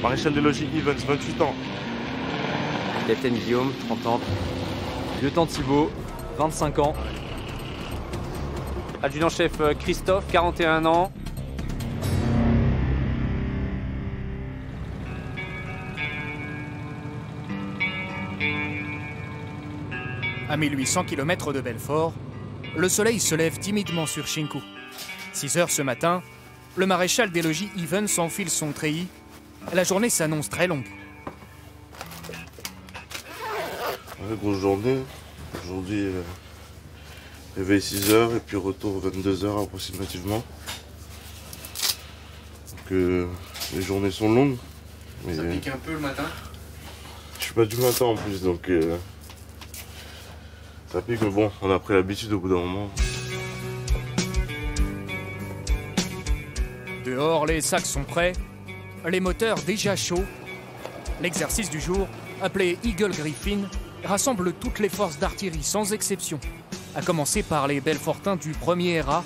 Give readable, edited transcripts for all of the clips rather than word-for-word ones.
Maréchal des logis Evans, 28 ans. Capitaine Guillaume, 30 ans. Lieutenant Thibault, 25 ans. Adjudant-chef Christophe, 41 ans. À 1800 km de Belfort, le soleil se lève timidement sur Shinku. 6 heures ce matin, le maréchal des logis Evans enfile son treillis. La journée s'annonce très longue. Ouais, grosse journée. Aujourd'hui, réveil 6 heures et puis retour 22 heures approximativement. Donc les journées sont longues. Mais Ça pique un peu le matin? Je suis pas du matin en plus, donc ça pique, mais bon, on a pris l'habitude au bout d'un moment. Dehors, les sacs sont prêts, les moteurs déjà chauds. L'exercice du jour, appelé Eagle Griffin, rassemble toutes les forces d'artillerie sans exception, à commencer par les Belfortins du 1er RA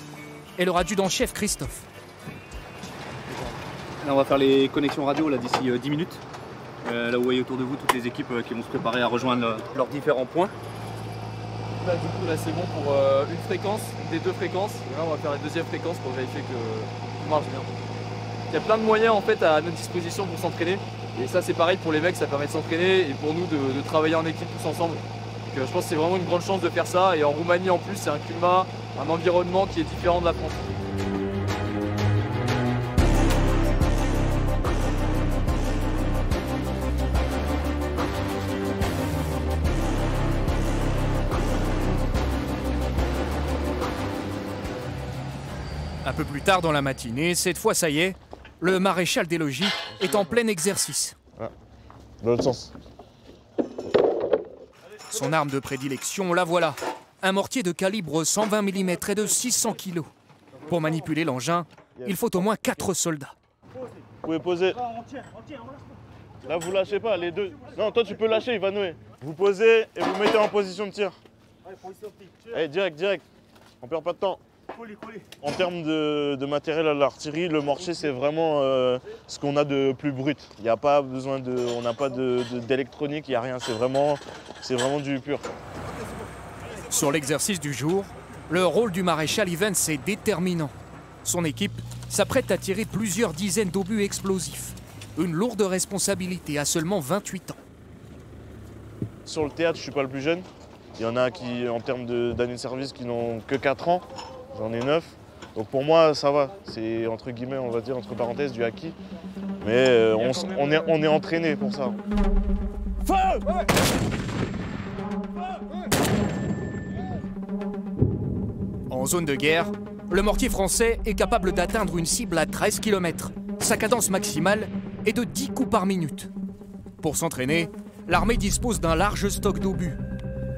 et leur adjudant-chef Christophe. Là, on va faire les connexions radio d'ici 10 minutes. Là, vous voyez autour de vous toutes les équipes qui vont se préparer à rejoindre leurs différents points. Là, du coup, là, c'est bon pour une fréquence, des deux fréquences. Et là, on va faire la deuxième fréquence pour vérifier que tout marche bien. Il y a plein de moyens en fait à notre disposition pour s'entraîner. Et ça, c'est pareil pour les mecs, ça permet de s'entraîner et pour nous de travailler en équipe tous ensemble. Donc, je pense que c'est vraiment une grande chance de faire ça. Et en Roumanie, en plus, c'est un climat, un environnement qui est différent de la France. Un peu plus tard dans la matinée, cette fois ça y est, le maréchal des logis est en plein exercice. Dans l'autre sens. Son arme de prédilection, la voilà. Un mortier de calibre 120 mm et de 600 kg. Pour manipuler l'engin, il faut au moins 4 soldats. Vous pouvez poser. Là, vous lâchez pas, les deux. Non, toi, tu peux lâcher, il va nouer. Vous posez et vous mettez en position de tir. Allez, direct, direct. On perd pas de temps. En termes de matériel à l'artillerie, le mortier, c'est vraiment ce qu'on a de plus brut. Il n'y a pas besoin de. On n'a pas d'électronique, il n'y a rien. C'est vraiment du pur. Sur l'exercice du jour, le rôle du maréchal Evans est déterminant. Son équipe s'apprête à tirer plusieurs dizaines d'obus explosifs. Une lourde responsabilité à seulement 28 ans. Sur le théâtre, je ne suis pas le plus jeune. Il y en a qui, en termes d'années de service, qui n'ont que 4 ans. J'en ai 9. Donc pour moi, ça va. C'est entre guillemets, on va dire, entre parenthèses, du acquis. Mais on est entraîné pour ça. Feu! En zone de guerre, le mortier français est capable d'atteindre une cible à 13 km. Sa cadence maximale est de 10 coups par minute. Pour s'entraîner, l'armée dispose d'un large stock d'obus.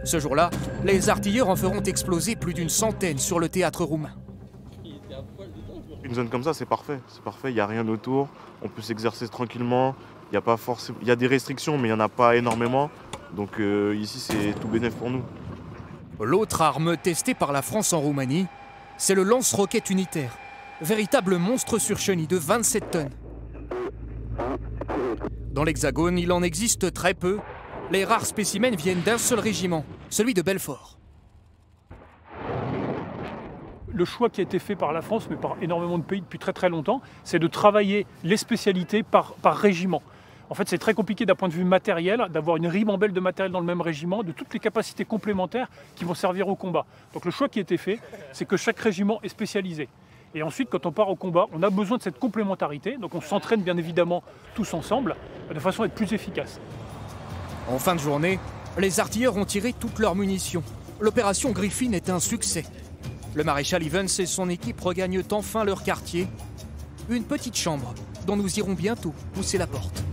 Ce jour-là, les artilleurs en feront exploser plus d'une centaine sur le théâtre roumain. Une zone comme ça, c'est parfait. C'est parfait, il n'y a rien autour. On peut s'exercer tranquillement. Il y a des restrictions, mais il n'y en a pas énormément. Donc ici, c'est tout bénef pour nous. L'autre arme testée par la France en Roumanie, c'est le lance-roquette unitaire. Véritable monstre sur chenille de 27 tonnes. Dans l'Hexagone, il en existe très peu. Les rares spécimens viennent d'un seul régiment, celui de Belfort. Le choix qui a été fait par la France, mais par énormément de pays depuis très très longtemps, c'est de travailler les spécialités par régiment. En fait, c'est très compliqué d'un point de vue matériel, d'avoir une ribambelle de matériel dans le même régiment, de toutes les capacités complémentaires qui vont servir au combat. Donc le choix qui a été fait, c'est que chaque régiment est spécialisé. Et ensuite, quand on part au combat, on a besoin de cette complémentarité. Donc on s'entraîne bien évidemment tous ensemble, de façon à être plus efficace. En fin de journée, les artilleurs ont tiré toutes leurs munitions. L'opération Griffin est un succès. Le maréchal Evans et son équipe regagnent enfin leur quartier. Une petite chambre dont nous irons bientôt pousser la porte.